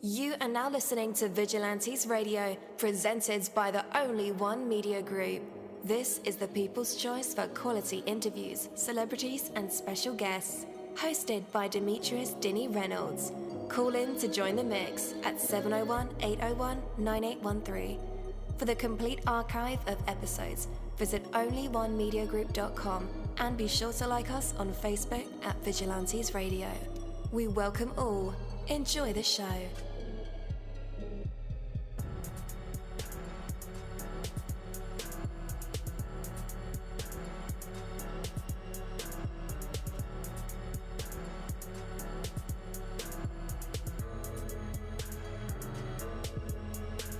You are now listening to Vigilantes Radio, presented by the Only One Media Group. This is the people's choice for quality interviews, celebrities, and special guests. Hosted by Demetrius Dinny Reynolds. Call in to join the mix at 701-801-9813. For the complete archive of episodes, visit onlyonemediagroup.com and be sure to like us on Facebook at Vigilantes Radio. We welcome all. Enjoy the show.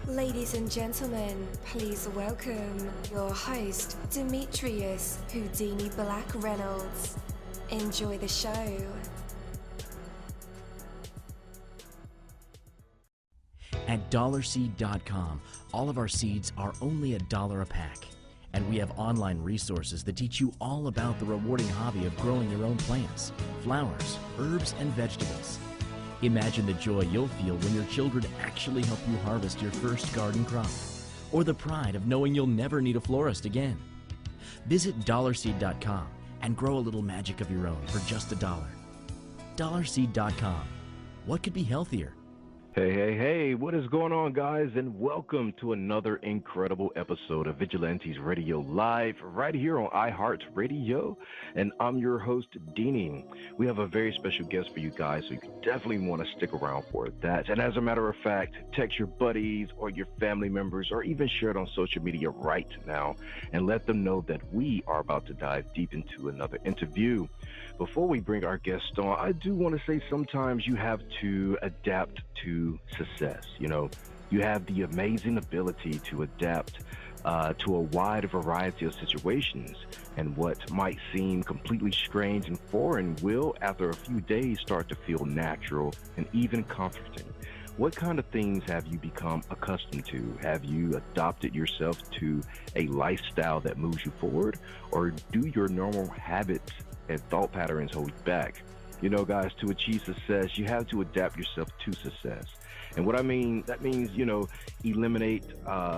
Ladies and gentlemen, please welcome your host, Demetrius Houdini Black Reynolds. Enjoy the show. At dollarseed.com, all of our seeds are only $1 a pack. And we have online resources that teach you all about the rewarding hobby of growing your own plants, flowers, herbs, and vegetables. Imagine the joy you'll feel when your children actually help you harvest your first garden crop, or the pride of knowing you'll never need a florist again. Visit dollarseed.com and grow a little magic of your own for just $1. Dollarseed.com. What could be healthier? Hey, what is going on, guys? And welcome to another incredible episode of Vigilantes Radio Live right here on iHeartRadio. And I'm your host, Deanie. We have a very special guest for you guys, so you definitely want to stick around for that. And as a matter of fact, text your buddies or your family members or even share it on social media right now and let them know that we are about to dive deep into another interview. Before we bring our guest on, I do want to say sometimes you have to adapt to success. You know, you have the amazing ability to adapt to a wide variety of situations, and what might seem completely strange and foreign will, after a few days, start to feel natural and even comforting. What kind of things have you become accustomed to? Have you adopted yourself to a lifestyle that moves you forward, or do your normal habits and thought patterns hold you back? You know, guys, to achieve success, you have to adapt yourself to success. And what I mean, that means, you know, eliminate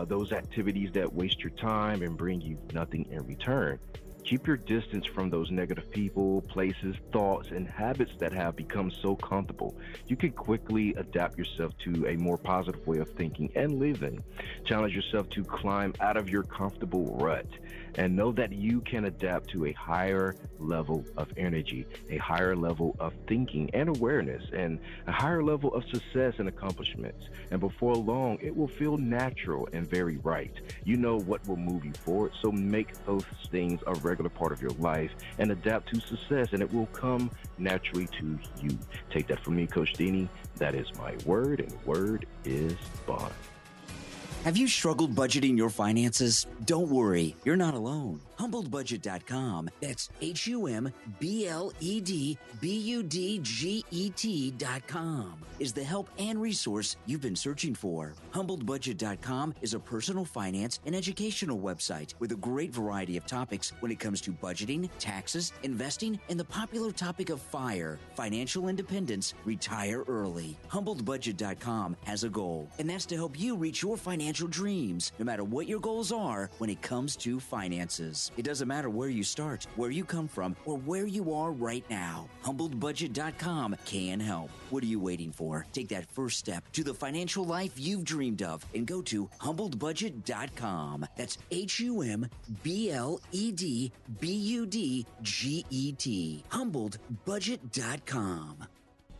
those activities that waste your time and bring you nothing in return. Keep your distance from those negative people, places, thoughts, and habits that have become so comfortable. You can quickly adapt yourself to a more positive way of thinking and living. Challenge yourself to climb out of your comfortable rut and know that you can adapt to a higher level of energy, a higher level of thinking and awareness, and a higher level of success and accomplishments. And before long, it will feel natural and very right. You know what will move you forward, so make those things a regular part of your life and adapt to success, and it will come naturally to you. Take that from me, Coach Deanie. That is my word, and word is bond. Have you struggled budgeting your finances? Don't worry, you're not alone. HumbledBudget.com, that's HumbledBudget.com, is the help and resource you've been searching for. HumbledBudget.com is a personal finance and educational website with a great variety of topics when it comes to budgeting, taxes, investing, and the popular topic of FIRE, financial independence, retire early. HumbledBudget.com has a goal, and that's to help you reach your financial dreams, no matter what your goals are when it comes to finances. It doesn't matter where you start, where you come from, or where you are right now. HumbledBudget.com can help. What are you waiting for? Take that first step to the financial life you've dreamed of and go to HumbledBudget.com. That's HumbledBudget. HumbledBudget.com.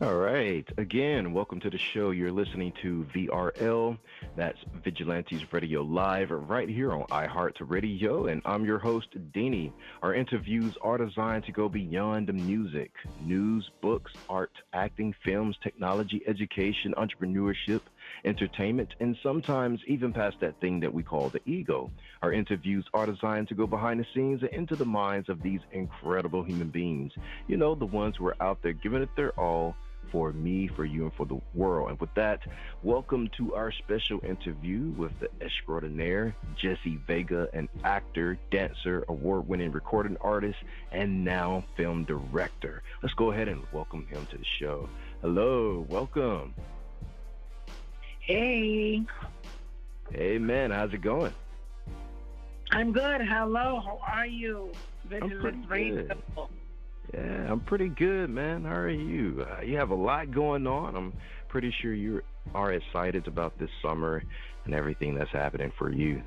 All right. Again, welcome to the show. You're listening to VRL. That's Vigilantes Radio Live right here on iHeartRadio. And I'm your host, Deanie. Our interviews are designed to go beyond the music, news, books, art, acting, films, technology, education, entrepreneurship, entertainment, and sometimes even past that thing that we call the ego. Our interviews are designed to go behind the scenes and into the minds of these incredible human beings. You know, the ones who are out there giving it their all for me, for you, and for the world. And with that, welcome to our special interview with the extraordinaire Jesse Vega, an actor, dancer, award-winning recording artist, and now film director. Let's go ahead and welcome him to the show. Hello, welcome. Hey, Hey, man, how's it going? I'm good. Hello, how are you? I'm pretty Vigilance Radio. good. Yeah, I'm pretty good, man. How are you? You have a lot going on. I'm pretty sure you are excited about this summer and everything that's happening for you.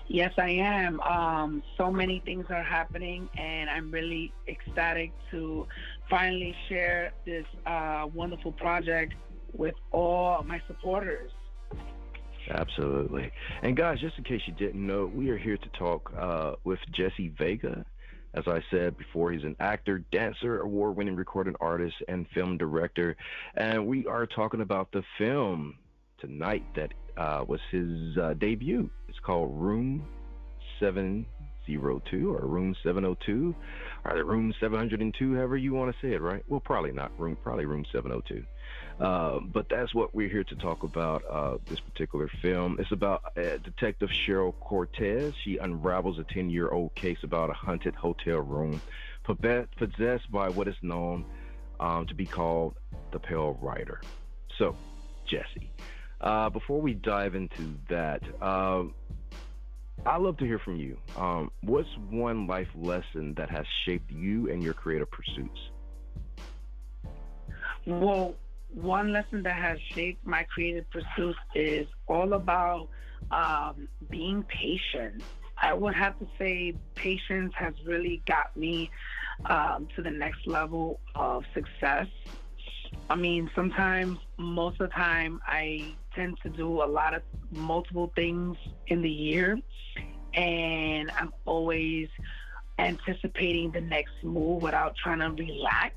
Yes, I am. So many things are happening, and I'm really ecstatic to finally share this wonderful project with all my supporters. Absolutely. And guys, just in case you didn't know, we are here to talk with Jesse Vega. As I said before, he's an actor, dancer, award-winning recording artist, and film director. And we are talking about the film tonight that was his debut. It's called Room 702 or Room 702 or the Room 702, however you want to say it, right? Well, probably not Room, probably Room 702. But that's what we're here to talk about, this particular film. It's about Detective Cheryl Cortez. She unravels a 10-year-old case about a haunted hotel room possessed by what is known to be called the Pale Rider. So, Jesse, before we dive into that, I'd love to hear from you. What's one life lesson that has shaped you and your creative pursuits? Well, one lesson that has shaped my creative pursuits is all about being patient. I would have to say patience has really got me to the next level of success. I mean, most of the time, I tend to do a lot of multiple things in the year, and I'm always anticipating the next move without trying to relax.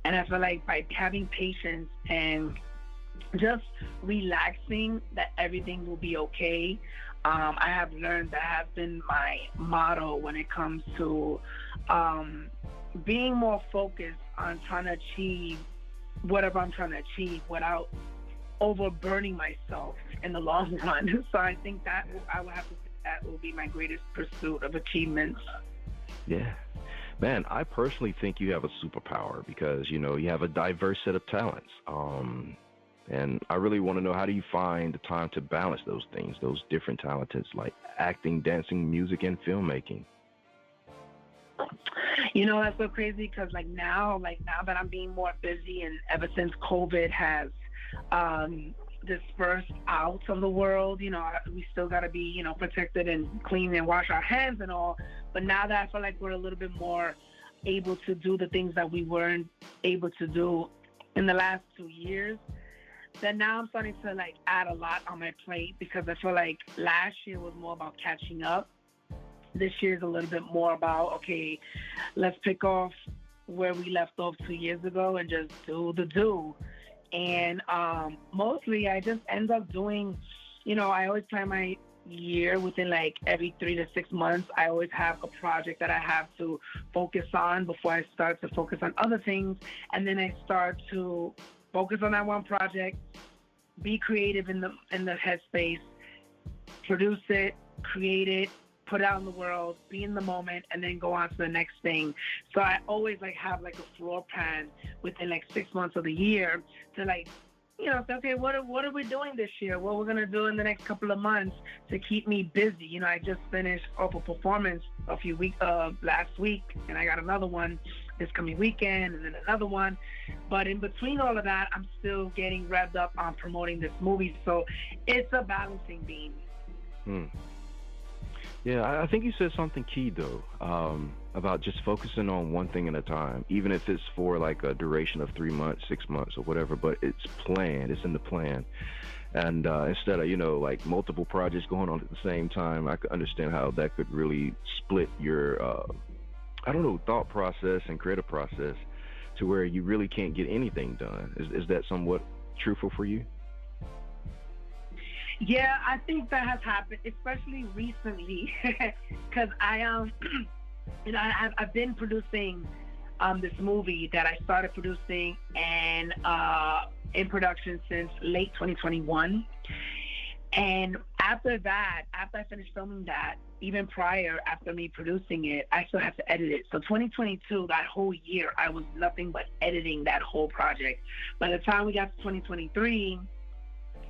And I feel like by having patience and just relaxing, that everything will be okay. I have learned that has been my motto when it comes to being more focused on trying to achieve whatever I'm trying to achieve without overburning myself in the long run. So I think that I would have to say that will be my greatest pursuit of achievements. Yeah. Man, I personally think you have a superpower because, you have a diverse set of talents. And I really want to know, how do you find the time to balance those things, those different talents like acting, dancing, music, and filmmaking? That's so crazy because now that I'm being more busy, and ever since COVID has dispersed out of the world, we still got to be, protected and clean and wash our hands and all. But now that I feel like we're a little bit more able to do the things that we weren't able to do in the last 2 years, then now I'm starting to add a lot on my plate, because I feel like last year was more about catching up. This year is a little bit more about, okay, let's pick off where we left off 2 years ago and just do the do. And mostly I just end up doing, I always plan my year within every 3 to 6 months. I always have a project that I have to focus on before I start to focus on other things. And then I start to focus on that one project, be creative in the headspace, produce it, create it, put it out in the world, be in the moment, and then go on to the next thing. So I always have a floor plan within 6 months of the year to say, okay, what are we doing this year? What we're gonna do in the next couple of months to keep me busy. I just finished off a performance last week, and I got another one this coming weekend, and then another one. But in between all of that, I'm still getting revved up on promoting this movie. So it's a balancing beam. Yeah, I think you said something key, though, about just focusing on one thing at a time, even if it's for a duration of 3 months, 6 months, or whatever, but it's planned, it's in the plan. And instead of, multiple projects going on at the same time, I could understand how that could really split your, thought process and creative process to where you really can't get anything done. Is that somewhat truthful for you? Yeah, I think that has happened, especially recently, because I've been producing this movie that I started producing and in production since late 2021. And after I finished filming that, even prior, after me producing it, I still have to edit it. So 2022, that whole year, I was nothing but editing that whole project. By the time we got to 2023,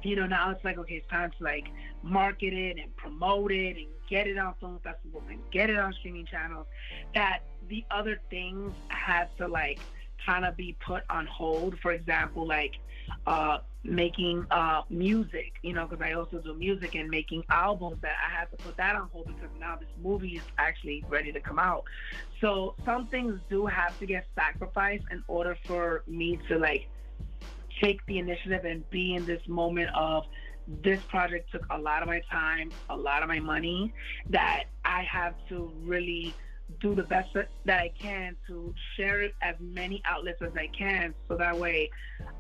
now it's like, okay, it's time to like market it and promote it and get it on film festivals and get it on streaming channels. That the other things had to like kind of be put on hold. For example, like making music, because I also do music, and making albums, that I had to put that on hold because now this movie is actually ready to come out. So some things do have to get sacrificed in order for me to like take the initiative and be in this moment of, this project took a lot of my time, a lot of my money, that I have to really do the best that I can to share it as many outlets as I can, so that way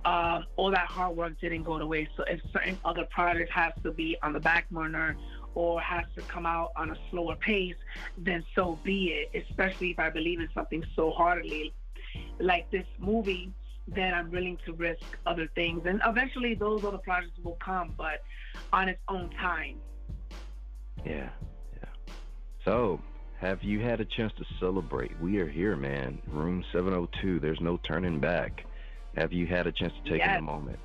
all that hard work didn't go to waste. So if certain other project has to be on the back burner or has to come out on a slower pace, then so be it, especially if I believe in something so heartily like this movie, then I'm willing to risk other things. And eventually those other projects will come, but on its own time. Yeah. So, have you had a chance to celebrate? We are here, man. Room 702. There's no turning back. Have you had a chance to take in a moment?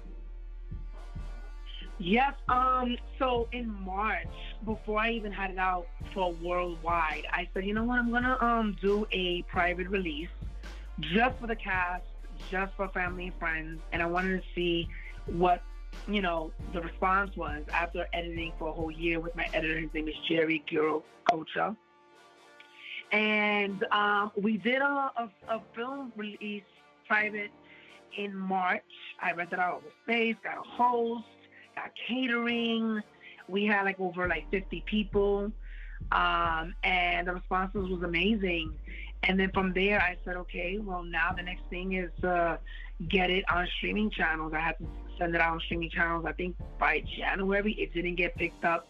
Yes. So in March, before I even had it out for worldwide, I said, you know what? I'm gonna do a private release just for the cast, just for family and friends, and I wanted to see what the response was after editing for a whole year with my editor. His name is j-vega-productions. And we did a film release private in March. I rented out a space, got a host, got catering. We had like over 50 people. And the response was amazing. And then from there, I said, okay, well, now the next thing is get it on streaming channels. I had to send it out on streaming channels. I think by January, it didn't get picked up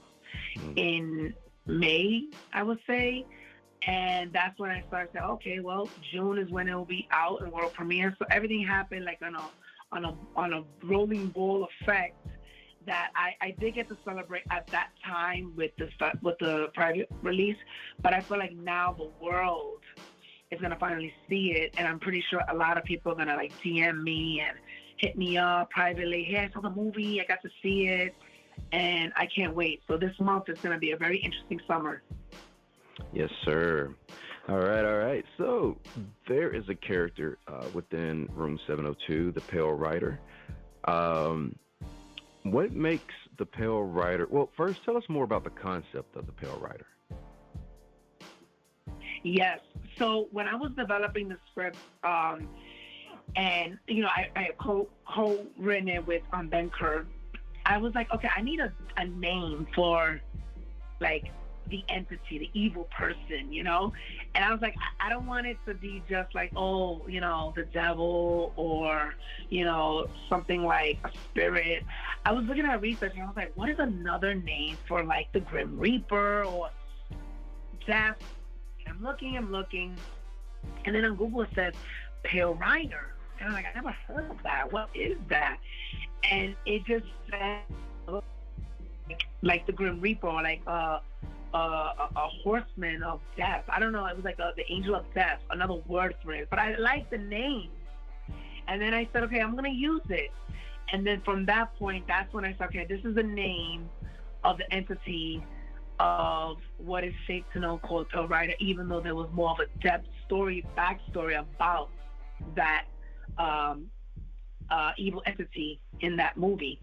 in May, I would say. And that's when I started saying, okay, well, June is when it will be out and world premiere. So everything happened like on a rolling ball effect, that I did get to celebrate at that time with the private release. But I feel like now the world is gonna finally see it, and I'm pretty sure a lot of people are gonna DM me and hit me up privately. Hey, I saw the movie, I got to see it, and I can't wait. So this month is gonna be a very interesting summer. Yes, sir. All right. So there is a character within Room 702, the Pale Rider. What makes the Pale Rider? Well, first, tell us more about the concept of the Pale Rider. Yes. So when I was developing the script, and I co-written it with Ben Kerr, I was like, okay, I need a name for like the entity, the evil person, and I was like, I don't want it to be just like, the devil, or something like a spirit. I was looking at research and I was like, what is another name for like the Grim Reaper or Death? And I'm looking, and then on Google it says Pale Rider, and I'm like, I never heard of that. What is that? And it just said like the Grim Reaper, or like a horseman of death. I don't know. It was like the angel of death, another word for it. But I liked the name. And then I said, okay, I'm going to use it. And then from that point, that's when I said, okay, this is the name of the entity of what is safe to know called Pale Rider, even though there was more of a depth backstory about that evil entity in that movie.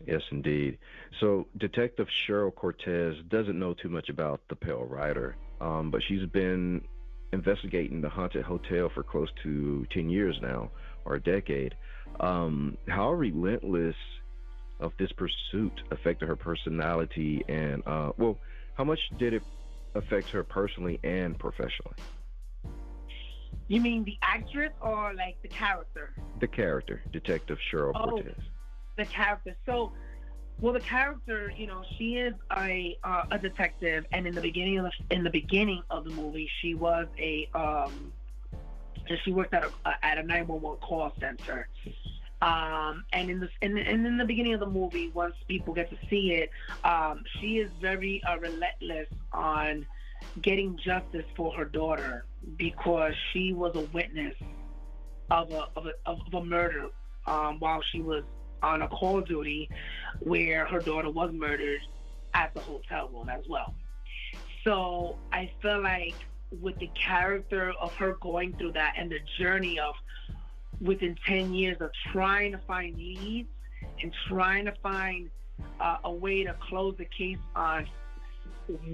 Yes, indeed. So Detective Cheryl Cortez doesn't know too much about the Pale Rider, but she's been investigating the haunted hotel for close to 10 years now, or a decade. How relentless of this pursuit affected her personality, and how much did it affect her personally and professionally? You mean the actress or like the character? The character, Detective Cheryl Cortez. The character. So, well, the character, she is a detective, and in the beginning of the movie, she was she worked at a 911 call center, And in the beginning of the movie, once people get to see it, she is very relentless on getting justice for her daughter because she was a witness of a murder while she was on a call duty where her daughter was murdered at the hotel room as well. So I feel like with the character of her going through that and the journey of within 10 years of trying to find leads and trying to find a way to close the case on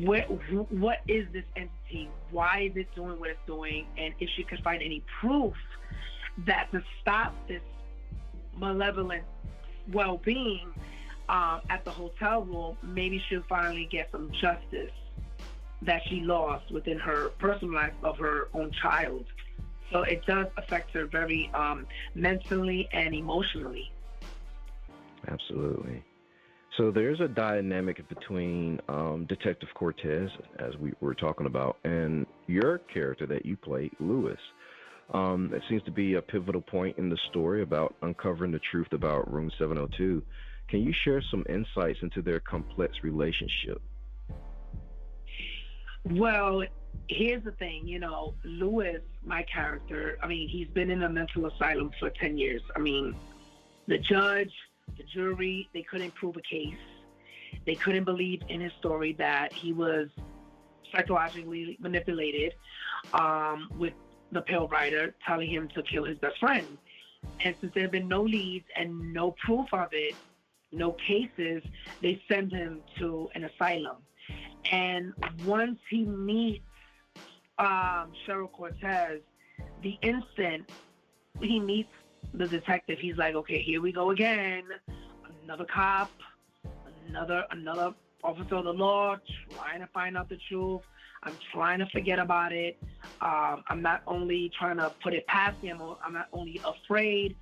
what is this entity, why is it doing what it's doing, and if she could find any proof that to stop this malevolent well-being at the hotel room, maybe she'll finally get some justice that she lost within her personal life of her own child. So it does affect her very mentally and emotionally. Absolutely. So there's a dynamic between Detective Cortez, as we were talking about, and your character that you play, Lewis. It seems to be a pivotal point in the story about uncovering the truth about Room 702. Can you share some insights into their complex relationship? Well, here's the thing, Lewis, my character, he's been in a mental asylum for 10 years. The judge, the jury, they couldn't prove a case. They couldn't believe in his story that he was psychologically manipulated with the pill writer telling him to kill his best friend. And since there have been no leads and no proof of it, no cases, they send him to an asylum. And once he meets Cheryl Cortez, the instant he meets the detective, he's like, okay, here we go again. Another cop, another officer of the law trying to find out the truth. I'm trying to forget about it. I'm not only trying to put it past me, I'm not only afraid,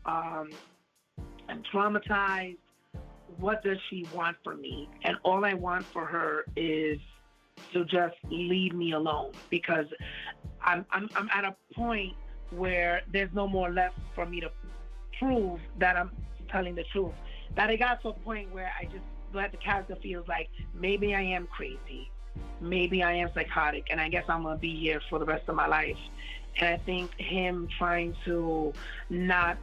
I'm traumatized. What does she want from me? And all I want for her is to just leave me alone, because I'm at a point where there's no more left for me to prove that I'm telling the truth. That I got to a point where I just let the character feels like maybe I am crazy, maybe I am psychotic, and I guess I'm gonna be here for the rest of my life. And I think him trying to not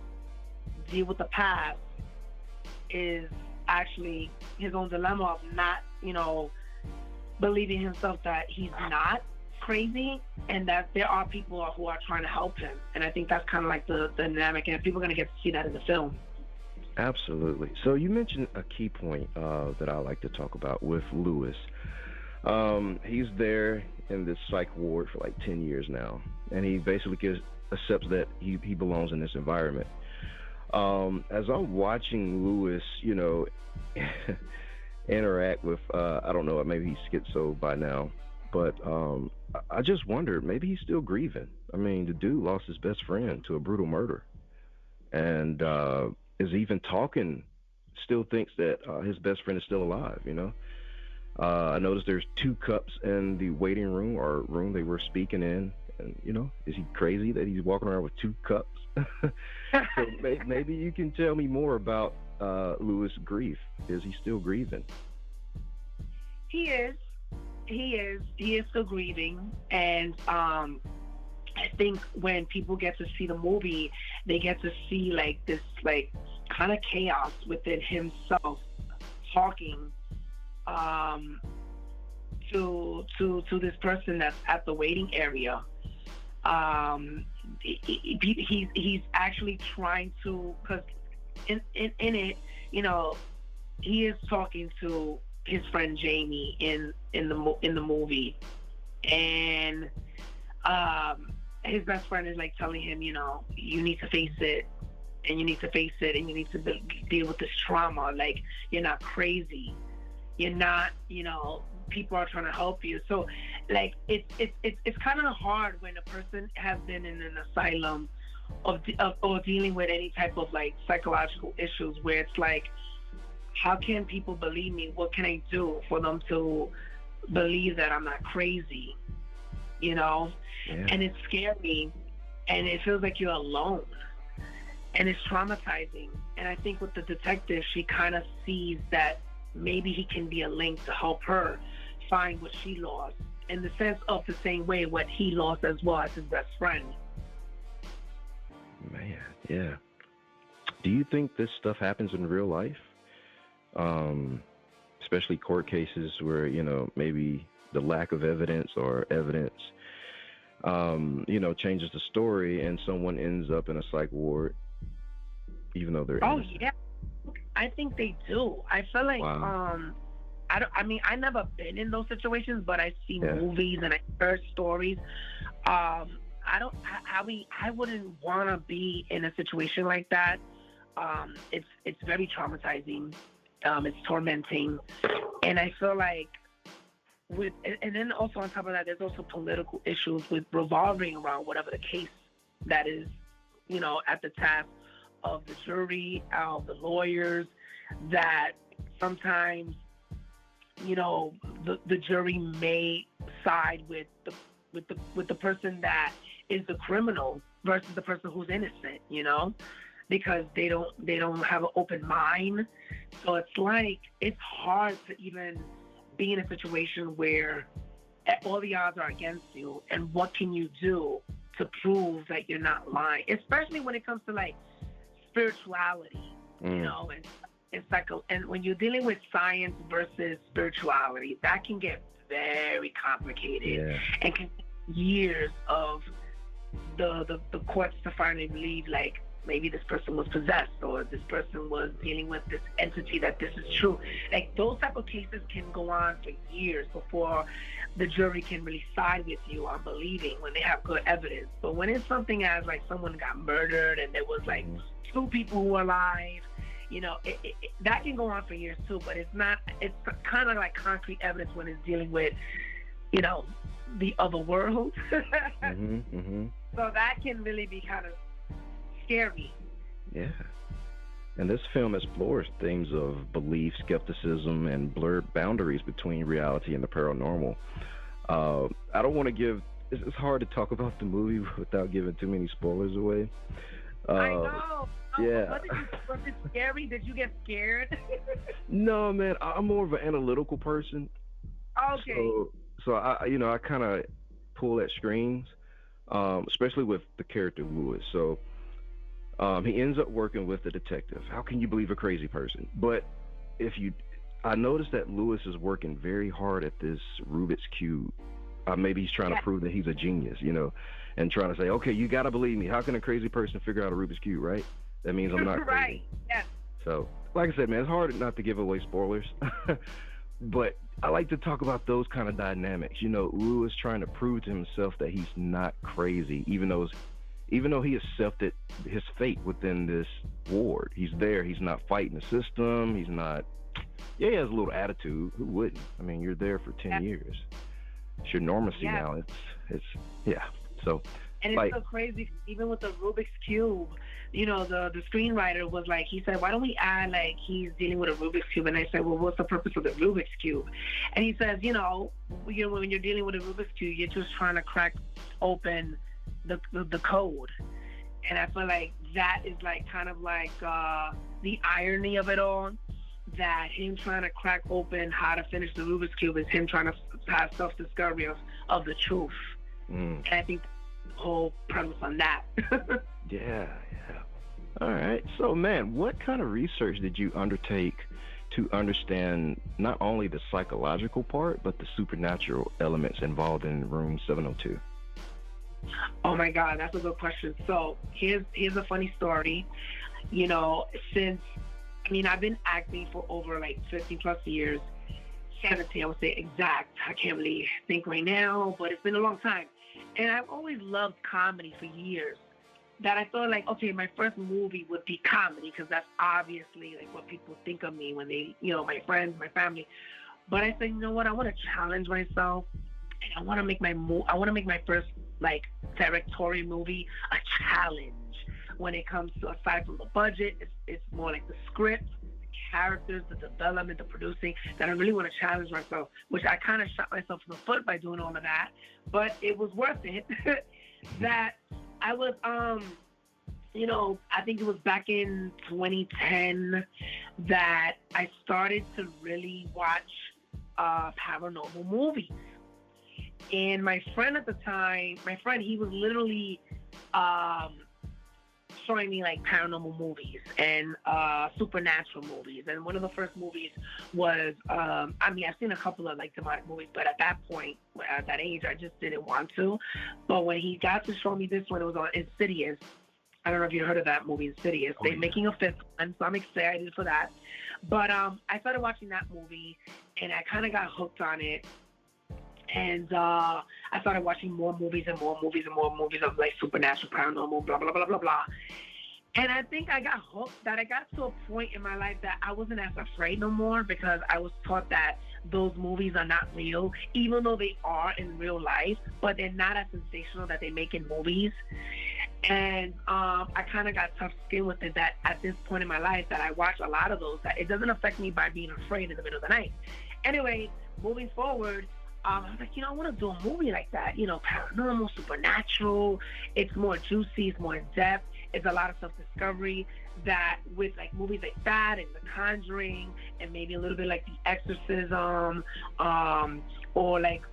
deal with the past is actually his own dilemma of not, believing himself that he's not crazy and that there are people who are trying to help him. And I think that's kind of like the dynamic, and people are going to get to see that in the film. Absolutely. So you mentioned a key point that I like to talk about with Lewis. He's there in this psych ward for like 10 years now, and he basically accepts that he belongs in this environment. As I'm watching Lewis, interact with, I don't know, maybe he's schizo by now, but I just wondered, maybe he's still grieving. The dude lost his best friend to a brutal murder, and is even talking, still thinks that his best friend is still alive, I noticed there's 2 cups in the waiting room or room they were speaking in, and, is he crazy that he's walking around with 2 cups? So maybe you can tell me more about Lewis' grief. Is he still grieving? He is still grieving, and I think when people get to see the movie, they get to see like this kind of chaos within himself, talking to this person that's at the waiting area. He's actually trying to, because in it, he is talking to his friend Jamie in the movie, and his best friend is like telling him, you need to face it, and you need to face it, and you need to deal with this trauma. Like, you're not crazy, you're not, people are trying to help you. So like it's kind of hard when a person has been in an asylum or dealing with any type of like psychological issues, where it's like, how can people believe me? What can I do for them to believe that I'm not crazy? Yeah. And it's scary, and it feels like you're alone. and it's traumatizing. And I think with the detective, she kind of sees that maybe he can be a link to help her find what she lost, in the sense of the same way what he lost as well as his best friend. Man, yeah. Do you think this stuff happens in real life? Especially court cases where, maybe the lack of evidence or evidence, changes the story and someone ends up in a psych ward, even though they're innocent. Yeah. I think they do. I feel like, wow. I never been in those situations, but I see movies and I heard stories. I wouldn't want to be in a situation like that. It's very traumatizing. It's tormenting. And I feel like and then also on top of that, there's also political issues with revolving around whatever the case that is, at the task of the jury, of the lawyers, that sometimes, the jury may side with the person that is the criminal versus the person who's innocent, because they don't have an open mind. So it's like, it's hard to even be in a situation where all the odds are against you, and what can you do to prove that you're not lying, especially when it comes to like spirituality, and when you're dealing with science versus spirituality, that can get very complicated and can take years of the courts to finally believe, like, maybe this person was possessed or this person was dealing with this entity, that this is true. Like, those type of cases can go on for years before the jury can really side with you on believing, when they have good evidence. But when it's something as like someone got murdered and there was like 2 people who were alive, that can go on for years too. But it's kind of like concrete evidence when it's dealing with, the other world. So that can really be kind of scary. Yeah. And this film explores themes of belief, skepticism, and blurred boundaries between reality and the paranormal. I don't want to give... It's hard to talk about the movie without giving too many spoilers away. I know. Yeah. Was it scary? Did you get scared? No, man. I'm more of an analytical person. Okay. So I kind of pull at strings, especially with the character Lewis. So he ends up working with the detective. How can you believe a crazy person? But I noticed that Lewis is working very hard at this Rubik's Cube. Maybe he's trying to prove that he's a genius, and trying to say, okay, you got to believe me. How can a crazy person figure out a Rubik's Cube, right? That means I'm not crazy. Right, yeah. So, like I said, man, it's hard not to give away spoilers. But I like to talk about those kind of dynamics. Lewis trying to prove to himself that he's not crazy, even though he accepted his fate within this ward. He's there. He's not fighting the system. He's not... Yeah, he has a little attitude. Who wouldn't? I mean, you're there for 10 years. It's your normalcy now. It's So... And it's so crazy, even with the Rubik's Cube, the screenwriter was like, he said, why don't we add, like, he's dealing with a Rubik's Cube? And I said, well, what's the purpose of the Rubik's Cube? And he says, when you're dealing with a Rubik's Cube, you're just trying to crack open the code. And I feel like that is like kind of like the irony of it all, that him trying to crack open how to finish the Rubik's Cube is him trying to have self-discovery of the truth. And I think whole premise on that. Yeah. All right. So, man, what kind of research did you undertake to understand not only the psychological part, but the supernatural elements involved in Room 702? Oh my God, that's a good question. So here's a funny story. I've been acting for over like 15 plus years, 17, I would say exact. I can't really think right now, but it's been a long time. And I've always loved comedy for years. That I thought, like, okay, my first movie would be comedy, because that's obviously like what people think of me when they, my friends, my family. But I said, you know what? I want to challenge myself, and I want to make my first like directorial movie a challenge. When it comes to, aside from the budget, it's more like the script, the characters, the development, the producing, that I really want to challenge myself, which I kind of shot myself in the foot by doing all of that, but it was worth it. That I was I think it was back in 2010 that I started to really watch paranormal movies. And my friend at the time, he was literally showing me like paranormal movies and supernatural movies. And one of the first movies was, I've seen a couple of like demonic movies, but at that point, at that age, I just didn't want to. But when he got to show me this one, it was on Insidious. I don't know if you heard of that movie, Insidious. They're making a fifth one, so I'm excited for that. But I started watching that movie, and I kind of got hooked on it. And I started watching more movies and more movies and more movies of like supernatural, paranormal, blah, blah, blah, blah, blah. And I think I got hooked, that I got to a point in my life that I wasn't as afraid no more, because I was taught that those movies are not real, even though they are in real life, but they're not as sensational that they make in movies. And I kind of got tough skin with it, that at this point in my life that I watch a lot of those, that it doesn't affect me by being afraid in the middle of the night. Anyway, moving forward, I was like, I want to do a movie like that, paranormal, supernatural. It's more juicy, it's more in depth. It's a lot of self-discovery, that with like movies like that and The Conjuring and maybe a little bit like The Exorcism, or like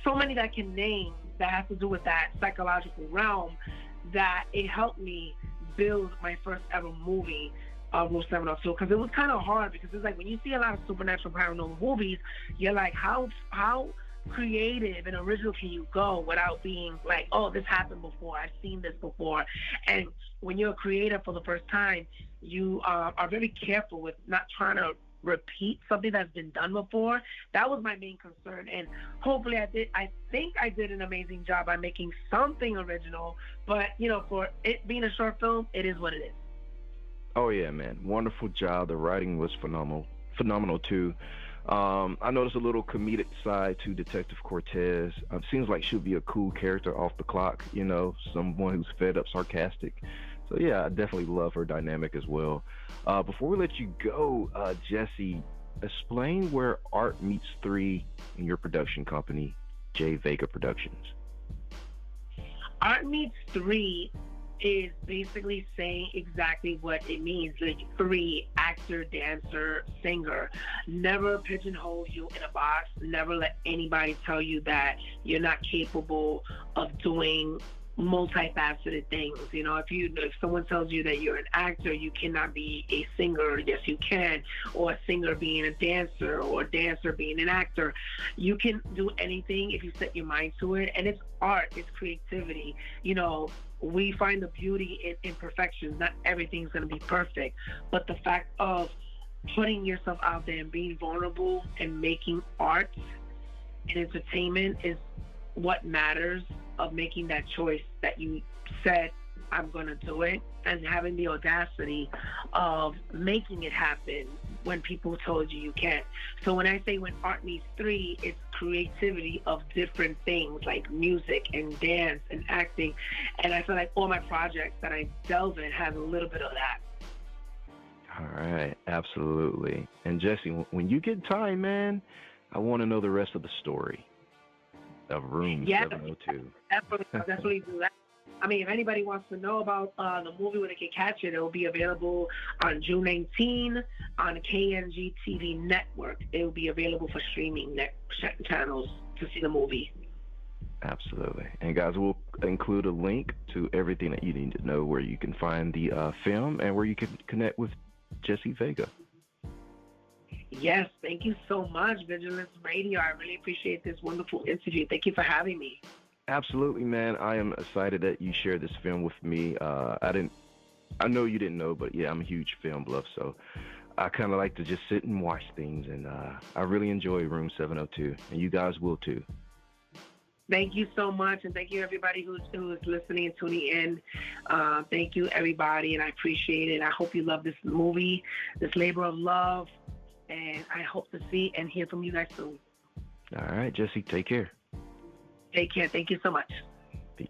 so many that I can name that has to do with that psychological realm, that it helped me build my first ever movie, Room 702, because it was kind of hard, because it's like when you see a lot of supernatural paranormal movies, you're like, how creative and original can you go without being like, oh, this happened before, I've seen this before. And when you're a creator for the first time, you are very careful with not trying to repeat something that's been done before. That was my main concern, and hopefully I think I did an amazing job by making something original. But for it being a short film, it is what it is. Oh yeah, man, wonderful job. The writing was phenomenal too. I noticed a little comedic side to Detective Cortez. Seems like she'll be a cool character off the clock, someone who's fed up, sarcastic. So yeah, I definitely love her dynamic as well. Before we let you go, Jesse, explain where Art Meets 3 in your production company, j-vega-productions. Art Meets 3 is basically saying exactly what it means. Like 3, actor, dancer, singer. Never pigeonhole you in a box. Never let anybody tell you that you're not capable of doing multifaceted things. If someone tells you that you're an actor, you cannot be a singer. Yes, you can. Or a singer being a dancer, or a dancer being an actor. You can do anything if you set your mind to it. And it's art, it's creativity. We find the beauty in imperfections. Not everything's going to be perfect, but the fact of putting yourself out there and being vulnerable and making art and entertainment is what matters, of making that choice that you said, I'm going to do it, and having the audacity of making it happen when people told you can't. So when I say when Art Meets 3, it's creativity of different things like music and dance and acting. And I feel like all my projects that I delve in have a little bit of that. All right, absolutely. And Jesse, when you get time, man, I want to know the rest of the story of Room 702. Definitely do that. If anybody wants to know about the movie where they can catch it, it will be available on June 19 on KNG TV network. It will be available for streaming channels to see the movie. Absolutely. And guys, we'll include a link to everything that you need to know, where you can find the film and where you can connect with Jesse Vega. Yes, thank you so much, Vigilance Radio. I really appreciate this wonderful interview. Thank you for having me. Absolutely, man. I am excited that you shared this film with me. I know you didn't know, but yeah, I'm a huge film buff, so I kind of like to just sit and watch things, and I really enjoy Room 702, and you guys will too. Thank you so much, and thank you everybody who is listening and tuning in. Thank you everybody, and I appreciate it. I hope you love this movie, this labor of love, and I hope to see and hear from you guys soon. All right, Jesse, take care. Take care. Thank you so much. Peace.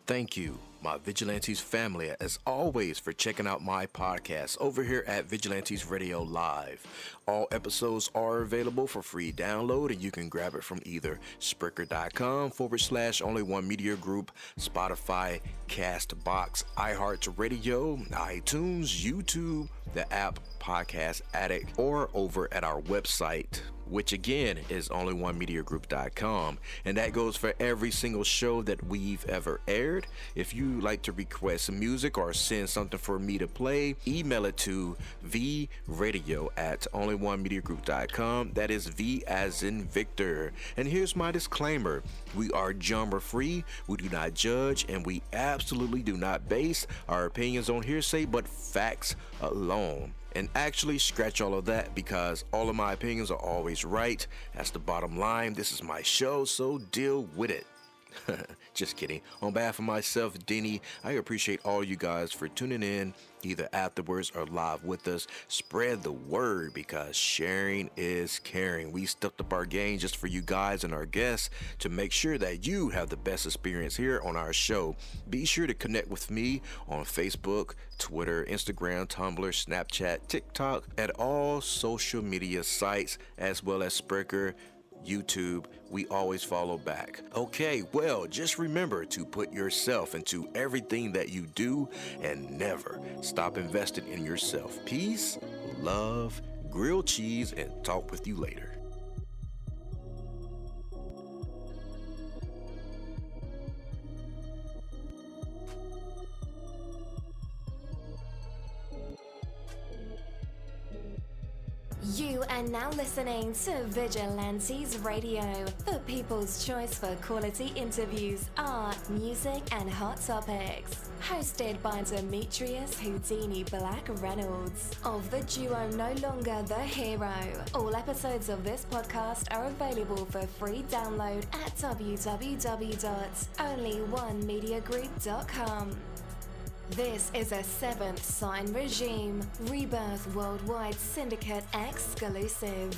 Thank you my Vigilantes family, as always, for checking out my podcast over here at Vigilantes Radio Live. All episodes are available for free download, and you can grab it from either Spreaker.com/Only One Media Group, Spotify, Castbox, iHeartRadio, iTunes, YouTube, the app Podcast Addict, or over at our website, which again is onlyonemediagroup.com, and that goes for every single show that we've ever aired. If you like to request some music or send something for me to play, email it to vradio@onlyonemediagroup.com. That is V as in Victor. And here's my disclaimer: we are genre free, we do not judge, and we absolutely do not base our opinions on hearsay but facts alone. And actually, scratch all of that, because all of my opinions are always right. That's the bottom line. This is my show, so deal with it. Just kidding. On behalf of myself, Denny, I appreciate all you guys for tuning in, either afterwards or live with us. Spread the word, because sharing is caring. We stepped up our game just for you guys and our guests to make sure that you have the best experience here on our show. Be sure to connect with me on Facebook, Twitter, Instagram, Tumblr, Snapchat, TikTok, at all social media sites, as well as Spreaker, YouTube. We always follow back. Okay, well, just remember to put yourself into everything that you do and never stop investing in yourself. Peace, love, grilled cheese, and talk with you later. You are now listening to Vigilantes Radio, the people's choice for quality interviews, art, music, and hot topics. Hosted by Demetrius Houdini Black Reynolds of the duo No Longer the Hero. All episodes of this podcast are available for free download at www.onlyonemediagroup.com. This is a Seventh Sign Regime Rebirth Worldwide Syndicate exclusive.